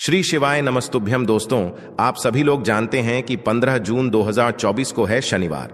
श्री शिवाय नमस्तुभ्यम। दोस्तों, आप सभी लोग जानते हैं कि 15 जून 2024 को है शनिवार।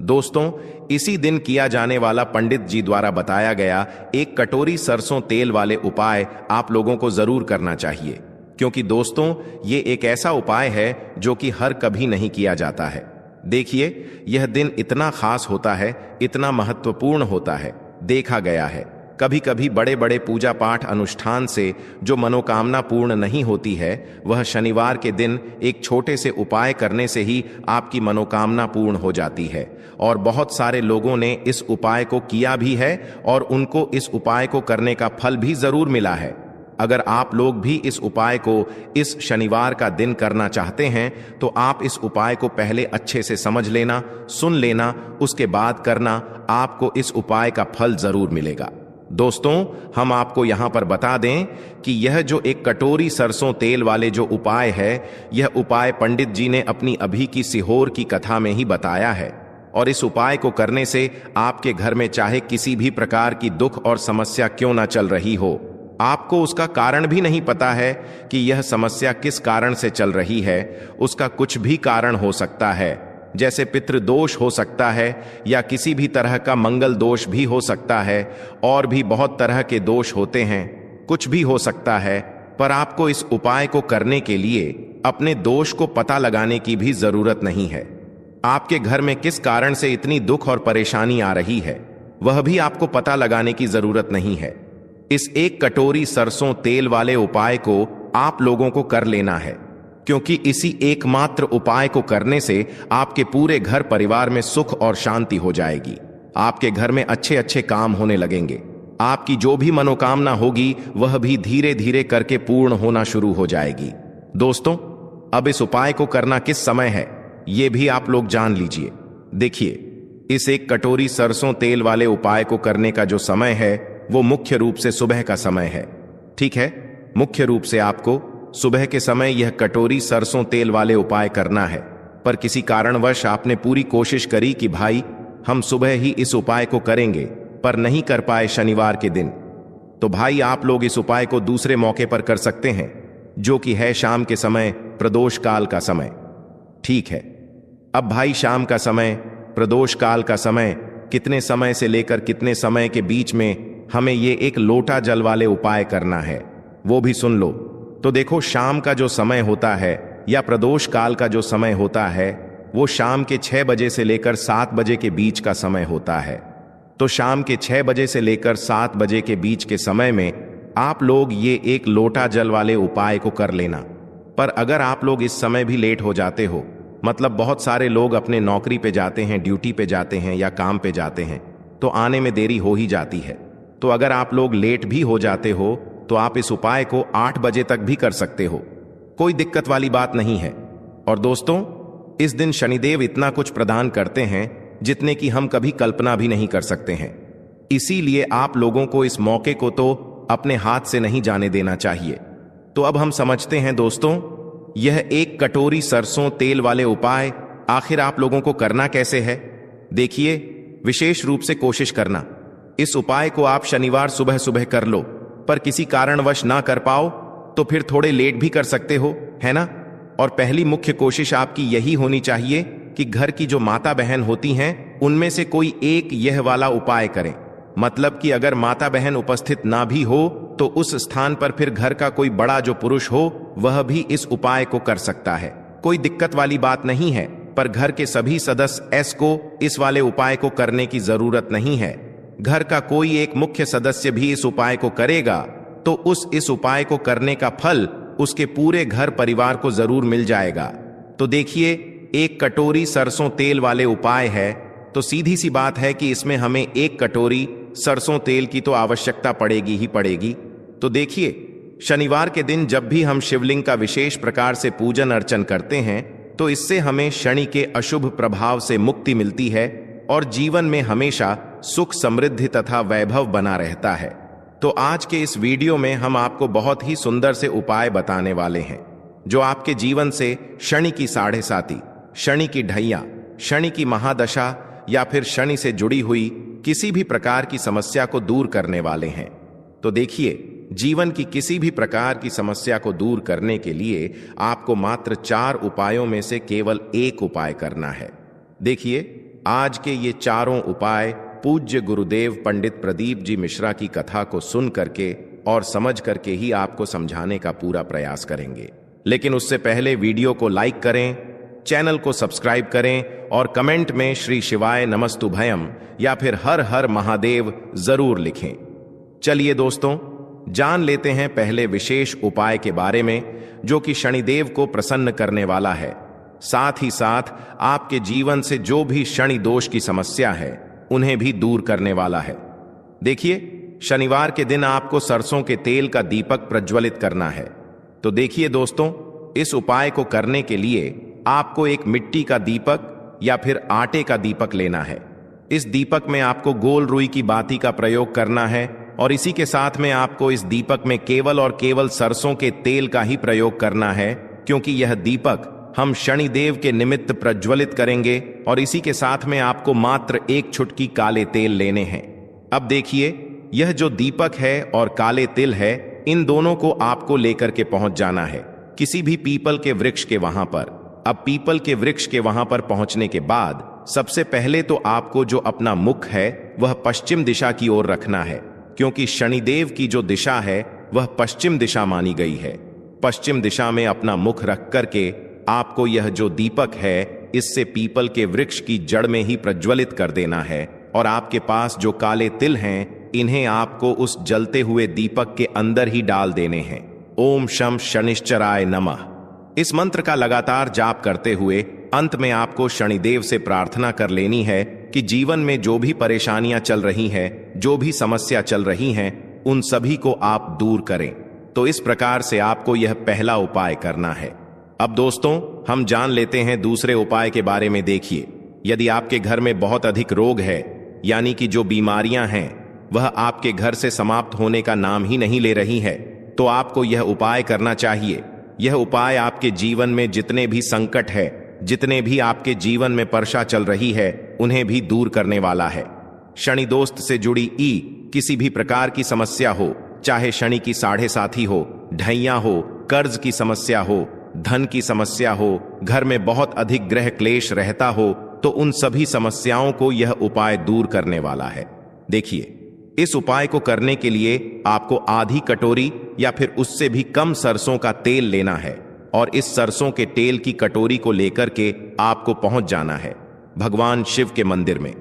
दोस्तों, इसी दिन किया जाने वाला पंडित जी द्वारा बताया गया एक कटोरी सरसों तेल वाले उपाय आप लोगों को जरूर करना चाहिए, क्योंकि दोस्तों ये एक ऐसा उपाय है जो कि हर कभी नहीं किया जाता है। देखिए, यह दिन इतना खास होता है, इतना महत्वपूर्ण होता है। देखा गया है कभी कभी बड़े बड़े पूजा पाठ अनुष्ठान से जो मनोकामना पूर्ण नहीं होती है, वह शनिवार के दिन एक छोटे से उपाय करने से ही आपकी मनोकामना पूर्ण हो जाती है। और बहुत सारे लोगों ने इस उपाय को किया भी है और उनको इस उपाय को करने का फल भी जरूर मिला है। अगर आप लोग भी इस उपाय को इस शनिवार का दिन करना चाहते हैं तो आप इस उपाय को पहले अच्छे से समझ लेना, सुन लेना, उसके बाद करना। आपको इस उपाय का फल जरूर मिलेगा। दोस्तों, हम आपको यहां पर बता दें कि यह जो एक कटोरी सरसों तेल वाले जो उपाय है, यह उपाय पंडित जी ने अपनी अभी की सिहोर की कथा में ही बताया है। और इस उपाय को करने से आपके घर में चाहे किसी भी प्रकार की दुख और समस्या क्यों ना चल रही हो, आपको उसका कारण भी नहीं पता है कि यह समस्या किस कारण से चल रही है। उसका कुछ भी कारण हो सकता है, जैसे पितृदोष हो सकता है या किसी भी तरह का मंगल दोष भी हो सकता है, और भी बहुत तरह के दोष होते हैं, कुछ भी हो सकता है। पर आपको इस उपाय को करने के लिए अपने दोष को पता लगाने की भी जरूरत नहीं है। आपके घर में किस कारण से इतनी दुख और परेशानी आ रही है, वह भी आपको पता लगाने की जरूरत नहीं है। इस एक कटोरी सरसों तेल वाले उपाय को आप लोगों को कर लेना है, क्योंकि इसी एकमात्र उपाय को करने से आपके पूरे घर परिवार में सुख और शांति हो जाएगी। आपके घर में अच्छे अच्छे काम होने लगेंगे। आपकी जो भी मनोकामना होगी वह भी धीरे धीरे करके पूर्ण होना शुरू हो जाएगी। दोस्तों, अब इस उपाय को करना किस समय है, यह भी आप लोग जान लीजिए। देखिए, इस एक कटोरी सरसों तेल वाले उपाय को करने का जो समय है वो मुख्य रूप से सुबह का समय है। ठीक है, मुख्य रूप से आपको सुबह के समय यह कटोरी सरसों तेल वाले उपाय करना है। पर किसी कारणवश आपने पूरी कोशिश करी कि भाई हम सुबह ही इस उपाय को करेंगे, पर नहीं कर पाए शनिवार के दिन, तो भाई आप लोग इस उपाय को दूसरे मौके पर कर सकते हैं, जो कि है शाम के समय, प्रदोष काल का समय। ठीक है, अब भाई शाम का समय, प्रदोष काल का समय, कितने समय से लेकर कितने समय के बीच में हमें ये एक लोटा जल वाले उपाय करना है, वो भी सुन लो। तो देखो, शाम का जो समय होता है या प्रदोष काल का जो समय होता है, वो शाम के 6 बजे से लेकर 7 बजे के बीच का समय होता है। तो शाम के 6 बजे से लेकर 7 बजे के बीच के समय में आप लोग ये एक लोटा जल वाले उपाय को कर लेना। पर अगर आप लोग इस समय भी लेट हो जाते हो, मतलब बहुत सारे लोग अपने नौकरी पे जाते हैं, ड्यूटी पे जाते हैं या काम पे जाते हैं, तो आने में देरी हो ही जाती है। तो अगर आप लोग लेट भी हो जाते हो तो आप इस उपाय को 8 बजे तक भी कर सकते हो, कोई दिक्कत वाली बात नहीं है। और दोस्तों, इस दिन शनिदेव इतना कुछ प्रदान करते हैं जितने की हम कभी कल्पना भी नहीं कर सकते हैं। इसीलिए आप लोगों को इस मौके को तो अपने हाथ से नहीं जाने देना चाहिए। तो अब हम समझते हैं दोस्तों, यह एक कटोरी सरसों तेल वाले उपाय आखिर आप लोगों को करना कैसे है। देखिए, विशेष रूप से कोशिश करना, इस उपाय को आप शनिवार सुबह सुबह कर लो। पर किसी कारणवश ना कर पाओ तो फिर थोड़े लेट भी कर सकते हो, है ना। और पहली मुख्य कोशिश आपकी यही होनी चाहिए कि घर की जो माता बहन होती हैं उनमें से कोई एक यह वाला उपाय करें। मतलब कि अगर माता बहन उपस्थित ना भी हो तो उस स्थान पर फिर घर का कोई बड़ा जो पुरुष हो वह भी इस उपाय को कर सकता है, कोई दिक्कत वाली बात नहीं है। पर घर के सभी सदस्य को इस वाले उपाय को करने की जरूरत नहीं है। घर का कोई एक मुख्य सदस्य भी इस उपाय को करेगा तो इस उपाय को करने का फल उसके पूरे घर परिवार को जरूर मिल जाएगा। तो देखिए, एक कटोरी सरसों तेल वाले उपाय है, तो सीधी सी बात है कि इसमें हमें एक कटोरी सरसों तेल की तो आवश्यकता पड़ेगी ही पड़ेगी। तो देखिए, शनिवार के दिन जब भी हम शिवलिंग का विशेष प्रकार से पूजन अर्चन करते हैं तो इससे हमें शनि के अशुभ प्रभाव से मुक्ति मिलती है और जीवन में हमेशा सुख, समृद्धि तथा वैभव बना रहता है। तो आज के इस वीडियो में हम आपको बहुत ही सुंदर से उपाय बताने वाले हैं, जो आपके जीवन से शनि की साढ़े साती, शनि की ढैया, शनि की महादशा या फिर शनि से जुड़ी हुई किसी भी प्रकार की समस्या को दूर करने वाले हैं। तो देखिए, जीवन की किसी भी प्रकार की समस्या को दूर करने के लिए आपको मात्र 4 उपायों में से केवल एक उपाय करना है। देखिए, आज के ये चारों उपाय पूज्य गुरुदेव पंडित प्रदीप जी मिश्रा की कथा को सुन करके और समझ करके ही आपको समझाने का पूरा प्रयास करेंगे। लेकिन उससे पहले वीडियो को लाइक करें, चैनल को सब्सक्राइब करें और कमेंट में श्री शिवाय नमस्तुभयम या फिर हर हर महादेव जरूर लिखें। चलिए दोस्तों, जान लेते हैं पहले विशेष उपाय के बारे में, जो कि शनिदेव को प्रसन्न करने वाला है। साथ ही साथ आपके जीवन से जो भी शनि दोष की समस्या है उन्हें भी दूर करने वाला है। देखिए, शनिवार के दिन आपको सरसों के तेल का दीपक प्रज्वलित करना है। तो देखिए दोस्तों, इस उपाय को करने के लिए आपको एक मिट्टी का दीपक या फिर आटे का दीपक लेना है। इस दीपक में आपको गोल रुई की बाती का प्रयोग करना है और इसी के साथ में आपको इस दीपक में केवल और केवल सरसों के तेल का ही प्रयोग करना है, क्योंकि यह दीपक हम शनिदेव के निमित्त प्रज्वलित करेंगे। और इसी के साथ में आपको मात्र एक चुटकी काले तेल लेने हैं। अब देखिए, यह जो दीपक है और काले तिल है, इन दोनों को आपको लेकर के पहुंच जाना है किसी भी पीपल के वृक्ष के वहां पर। अब पीपल के वृक्ष के वहां पर पहुंचने के बाद सबसे पहले तो आपको जो अपना मुख है वह पश्चिम दिशा की ओर रखना है, क्योंकि शनिदेव की जो दिशा है वह पश्चिम दिशा मानी गई है। पश्चिम दिशा में अपना मुख रख करके आपको यह जो दीपक है इससे पीपल के वृक्ष की जड़ में ही प्रज्वलित कर देना है। और आपके पास जो काले तिल हैं, इन्हें आपको उस जलते हुए दीपक के अंदर ही डाल देने हैं। ओम शम शनिश्चराय नमः। इस मंत्र का लगातार जाप करते हुए अंत में आपको शनिदेव से प्रार्थना कर लेनी है कि जीवन में जो भी परेशानियां चल रही हैं, जो भी समस्या चल रही हैं, उन सभी को आप दूर करें। तो इस प्रकार से आपको यह पहला उपाय करना है। अब दोस्तों, हम जान लेते हैं दूसरे उपाय के बारे में। देखिए, यदि आपके घर में बहुत अधिक रोग है, यानी कि जो बीमारियां हैं वह आपके घर से समाप्त होने का नाम ही नहीं ले रही है, तो आपको यह उपाय करना चाहिए। यह उपाय आपके जीवन में जितने भी संकट है, जितने भी आपके जीवन में परसा चल रही है, उन्हें भी दूर करने वाला है। शनि दोस्त से जुड़ी किसी भी प्रकार की समस्या हो, चाहे शनि की 7.5 हो, ढैया हो, कर्ज की समस्या हो, धन की समस्या हो, घर में बहुत अधिक ग्रह क्लेश रहता हो, तो उन सभी समस्याओं को यह उपाय दूर करने वाला है। देखिए, इस उपाय को करने के लिए आपको आधी कटोरी या फिर उससे भी कम सरसों का तेल लेना है और इस सरसों के तेल की कटोरी को लेकर के आपको पहुंच जाना है भगवान शिव के मंदिर में।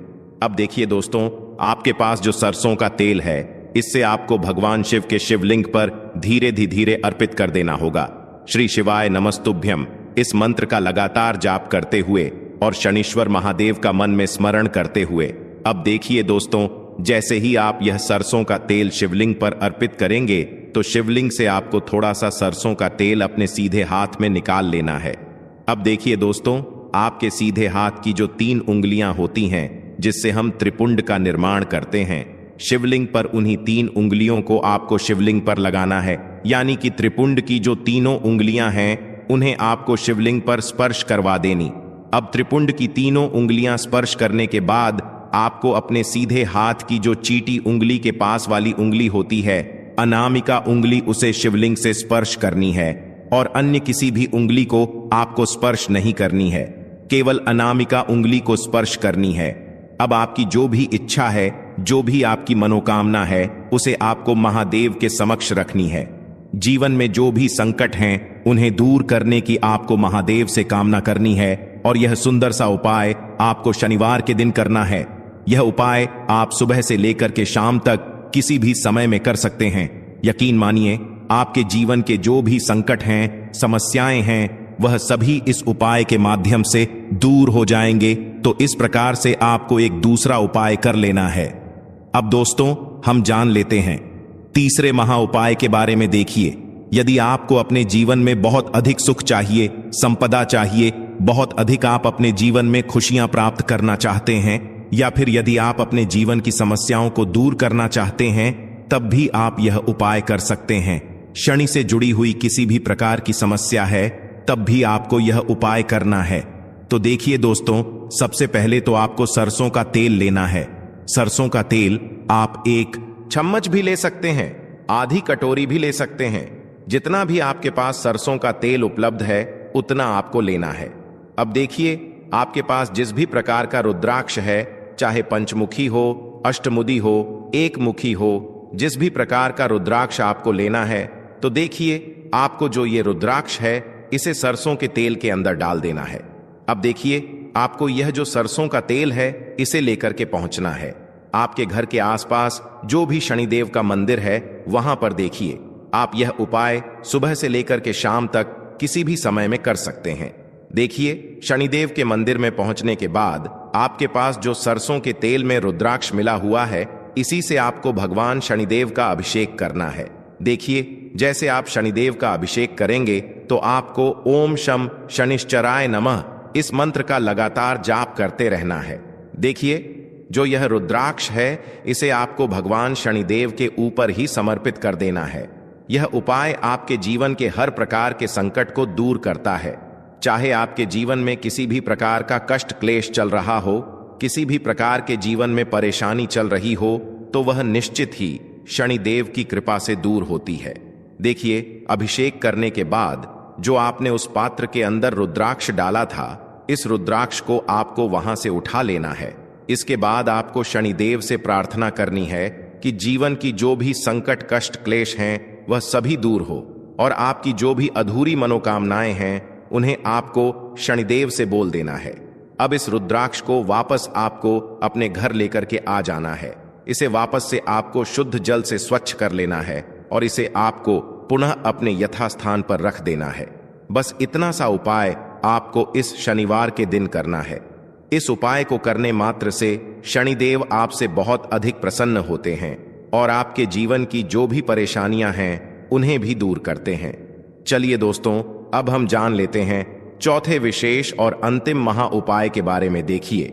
अब देखिए दोस्तों, आपके पास जो सरसों का तेल है, इससे आपको भगवान शिव के शिवलिंग पर धीरे धीरे अर्पित कर देना होगा। श्री शिवाय नमस्तुभ्यम इस मंत्र का लगातार जाप करते हुए और शनीश्वर महादेव का मन में स्मरण करते हुए। अब देखिए दोस्तों, जैसे ही आप यह सरसों का तेल शिवलिंग पर अर्पित करेंगे, तो शिवलिंग से आपको थोड़ा सा सरसों का तेल अपने सीधे हाथ में निकाल लेना है। अब देखिए दोस्तों, आपके सीधे हाथ की जो 3 उंगलियां होती हैं, जिससे हम त्रिपुंड का निर्माण करते हैं, शिवलिंग पर उन्हीं 3 उंगलियों को आपको शिवलिंग पर लगाना है। यानी कि त्रिपुंड की जो तीनों उंगलियां हैं, उन्हें आपको शिवलिंग पर स्पर्श करवा देनी। अब त्रिपुंड की तीनों उंगलियां स्पर्श करने के बाद आपको अपने सीधे हाथ की जो चीटी उंगली के पास वाली उंगली होती है, अनामिका उंगली, उसे शिवलिंग से स्पर्श करनी है और अन्य किसी भी उंगली को आपको स्पर्श नहीं करनी है, केवल अनामिका उंगली को स्पर्श करनी है। अब आपकी जो भी इच्छा है, जो भी आपकी मनोकामना है, उसे आपको महादेव के समक्ष रखनी है। जीवन में जो भी संकट हैं, उन्हें दूर करने की आपको महादेव से कामना करनी है। और यह सुंदर सा उपाय आपको शनिवार के दिन करना है। यह उपाय आप सुबह से लेकर के शाम तक किसी भी समय में कर सकते हैं। यकीन मानिए, आपके जीवन के जो भी संकट हैं, समस्याएं हैं, वह सभी इस उपाय के माध्यम से दूर हो जाएंगे। तो इस प्रकार से आपको एक दूसरा उपाय कर लेना है। अब दोस्तों, हम जान लेते हैं तीसरे महा उपाय के बारे में। देखिए, यदि आपको अपने जीवन में बहुत अधिक सुख चाहिए, संपदा चाहिए, बहुत अधिक आप अपने जीवन में खुशियां प्राप्त करना चाहते हैं, या फिर यदि आप अपने जीवन की समस्याओं को दूर करना चाहते हैं, तब भी आप यह उपाय कर सकते हैं। शनि से जुड़ी हुई किसी भी प्रकार की समस्या है, तब भी आपको यह उपाय करना है। तो देखिए दोस्तों, सबसे पहले तो आपको सरसों का तेल लेना है। सरसों का तेल आप 1 चम्मच भी ले सकते हैं, आधी कटोरी भी ले सकते हैं। जितना भी आपके पास सरसों का तेल उपलब्ध है उतना आपको लेना है। अब देखिए, आपके पास जिस भी प्रकार का रुद्राक्ष है, चाहे पंचमुखी हो, अष्टमुदी हो, एक मुखी हो, जिस भी प्रकार का रुद्राक्ष आपको लेना है, तो देखिए आपको जो ये रुद्राक्ष है इसे सरसों के तेल के अंदर डाल देना है। अब देखिए, आपको यह जो सरसों का तेल है इसे लेकर के पहुंचना है। आपके घर के आसपास जो भी शनिदेव का मंदिर है वहां पर देखिए, आप यह उपाय सुबह से लेकर के शाम तक किसी भी समय में कर सकते हैं। देखिए, शनिदेव के मंदिर में पहुंचने के बाद आपके पास जो सरसों के तेल में रुद्राक्ष मिला हुआ है, इसी से आपको भगवान शनिदेव का अभिषेक करना है। देखिए, जैसे आप शनिदेव का अभिषेक करेंगे तो आपको ओम शम शनिश्चराय नमः इस मंत्र का लगातार जाप करते रहना है। देखिए, जो यह रुद्राक्ष है इसे आपको भगवान शनिदेव के ऊपर ही समर्पित कर देना है। यह उपाय आपके जीवन के हर प्रकार के संकट को दूर करता है। चाहे आपके जीवन में किसी भी प्रकार का कष्ट क्लेश चल रहा हो, किसी भी प्रकार के जीवन में परेशानी चल रही हो, तो वह निश्चित ही शनिदेव की कृपा से दूर होती है। देखिए, अभिषेक करने के बाद जो आपने उस पात्र के अंदर रुद्राक्ष डाला था, इस रुद्राक्ष को आपको वहां से उठा लेना है। इसके बाद आपको शनिदेव से प्रार्थना करनी है कि जीवन की जो भी संकट कष्ट क्लेश हैं वह सभी दूर हो, और आपकी जो भी अधूरी मनोकामनाएं हैं उन्हें आपको शनिदेव से बोल देना है। अब इस रुद्राक्ष को वापस आपको अपने घर लेकर के आ जाना है। इसे वापस से आपको शुद्ध जल से स्वच्छ कर लेना है और इसे आपको पुनः अपने यथास्थान पर रख देना है। बस इतना सा उपाय आपको इस शनिवार के दिन करना है। इस उपाय को करने मात्र से शनिदेव आपसे बहुत अधिक प्रसन्न होते हैं और आपके जीवन की जो भी परेशानियां हैं उन्हें भी दूर करते हैं। चलिए दोस्तों, अब हम जान लेते हैं चौथे विशेष और अंतिम महा उपाय के बारे में। देखिए,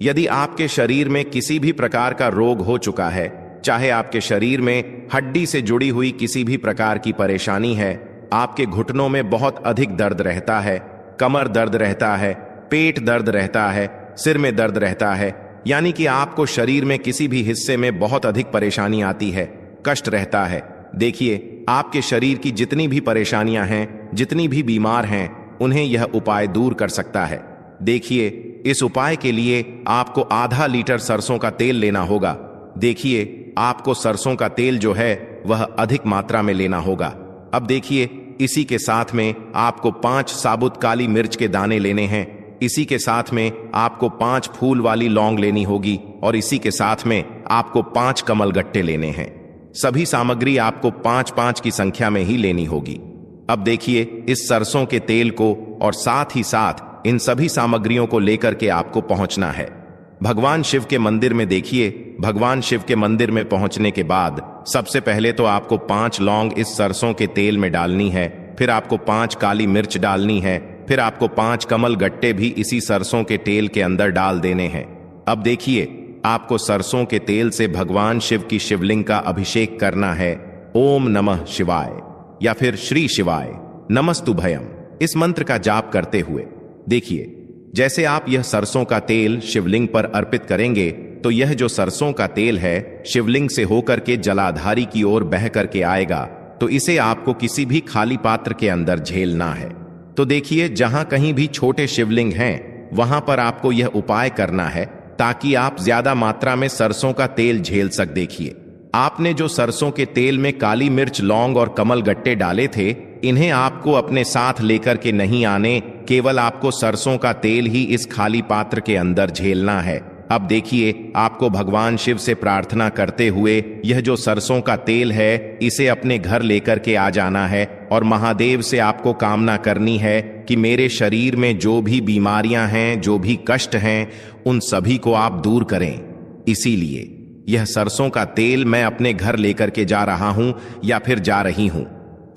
यदि आपके शरीर में किसी भी प्रकार का रोग हो चुका है, चाहे आपके शरीर में हड्डी से जुड़ी हुई किसी भी प्रकार की परेशानी है, आपके घुटनों में बहुत अधिक दर्द रहता है, कमर दर्द रहता है, पेट दर्द रहता है, सिर में दर्द रहता है, यानी कि आपको शरीर में किसी भी हिस्से में बहुत अधिक परेशानी आती है, कष्ट रहता है। देखिए, आपके शरीर की जितनी भी परेशानियां हैं, जितनी भी बीमार हैं, उन्हें यह उपाय दूर कर सकता है। देखिए, इस उपाय के लिए आपको आधा लीटर सरसों का तेल लेना होगा। देखिए, आपको सरसों का तेल जो है वह अधिक मात्रा में लेना होगा। अब देखिए, इसी के साथ में आपको 5 साबुत काली मिर्च के दाने लेने हैं। इसी के साथ में आपको 5 फूल वाली लौंग लेनी होगी और इसी के साथ में आपको 5 कमल गट्टे लेने हैं। सभी सामग्री आपको 5-5 की संख्या में ही लेनी होगी। अब देखिए, इस सरसों के तेल को और साथ ही साथ इन सभी सामग्रियों को लेकर के आपको पहुंचना है भगवान शिव के मंदिर में। देखिए, भगवान शिव के मंदिर में पहुंचने के बाद सबसे पहले तो आपको 5 लौंग इस सरसों के तेल में डालनी है, फिर आपको 5 काली मिर्च डालनी है, फिर आपको 5 कमल गट्टे भी इसी सरसों के तेल के अंदर डाल देने हैं। अब देखिए, आपको सरसों के तेल से भगवान शिव की शिवलिंग का अभिषेक करना है। ओम नमः शिवाय या फिर श्री शिवाय नमस्तुभयम इस मंत्र का जाप करते हुए। देखिए, जैसे आप यह सरसों का तेल शिवलिंग पर अर्पित करेंगे तो यह जो सरसों का तेल है शिवलिंग से होकर के जलाधारी की ओर बह करके आएगा, तो इसे आपको किसी भी खाली पात्र के अंदर झेलना है। तो देखिए, जहां कहीं भी छोटे शिवलिंग हैं वहां पर आपको यह उपाय करना है ताकि आप ज्यादा मात्रा में सरसों का तेल झेल सक। देखिए, आपने जो सरसों के तेल में काली मिर्च, लौंग और कमल गट्टे डाले थे, इन्हें आपको अपने साथ लेकर के नहीं आने, केवल आपको सरसों का तेल ही इस खाली पात्र के अंदर झेलना है। अब देखिए, आपको भगवान शिव से प्रार्थना करते हुए यह जो सरसों का तेल है इसे अपने घर लेकर के आ जाना है और महादेव से आपको कामना करनी है कि मेरे शरीर में जो भी बीमारियां हैं, जो भी कष्ट हैं, उन सभी को आप दूर करें। इसीलिए यह सरसों का तेल मैं अपने घर लेकर के जा रहा हूं या फिर जा रही हूं।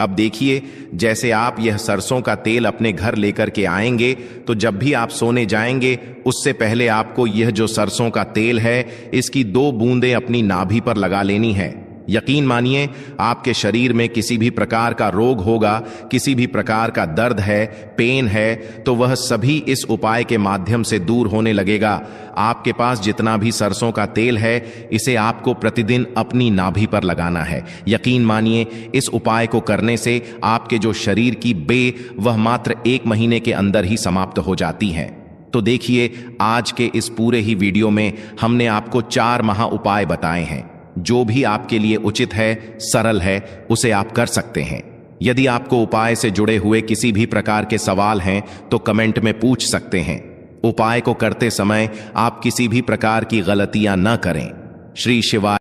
अब देखिए, जैसे आप यह सरसों का तेल अपने घर लेकर के आएंगे तो जब भी आप सोने जाएंगे उससे पहले आपको यह जो सरसों का तेल है इसकी 2 बूंदें अपनी नाभि पर लगा लेनी है। यकीन मानिए, आपके शरीर में किसी भी प्रकार का रोग होगा, किसी भी प्रकार का दर्द है, पेन है, तो वह सभी इस उपाय के माध्यम से दूर होने लगेगा। आपके पास जितना भी सरसों का तेल है, इसे आपको प्रतिदिन अपनी नाभि पर लगाना है। यकीन मानिए, इस उपाय को करने से आपके जो शरीर की वह मात्र 1 महीने के अंदर ही समाप्त हो जाती है। तो देखिए, आज के इस पूरे ही वीडियो में हमने आपको 4 महा उपाय बताए हैं। जो भी आपके लिए उचित है, सरल है, उसे आप कर सकते हैं। यदि आपको उपाय से जुड़े हुए किसी भी प्रकार के सवाल हैं तो कमेंट में पूछ सकते हैं। उपाय को करते समय आप किसी भी प्रकार की गलतियां न करें। श्री शिवाय।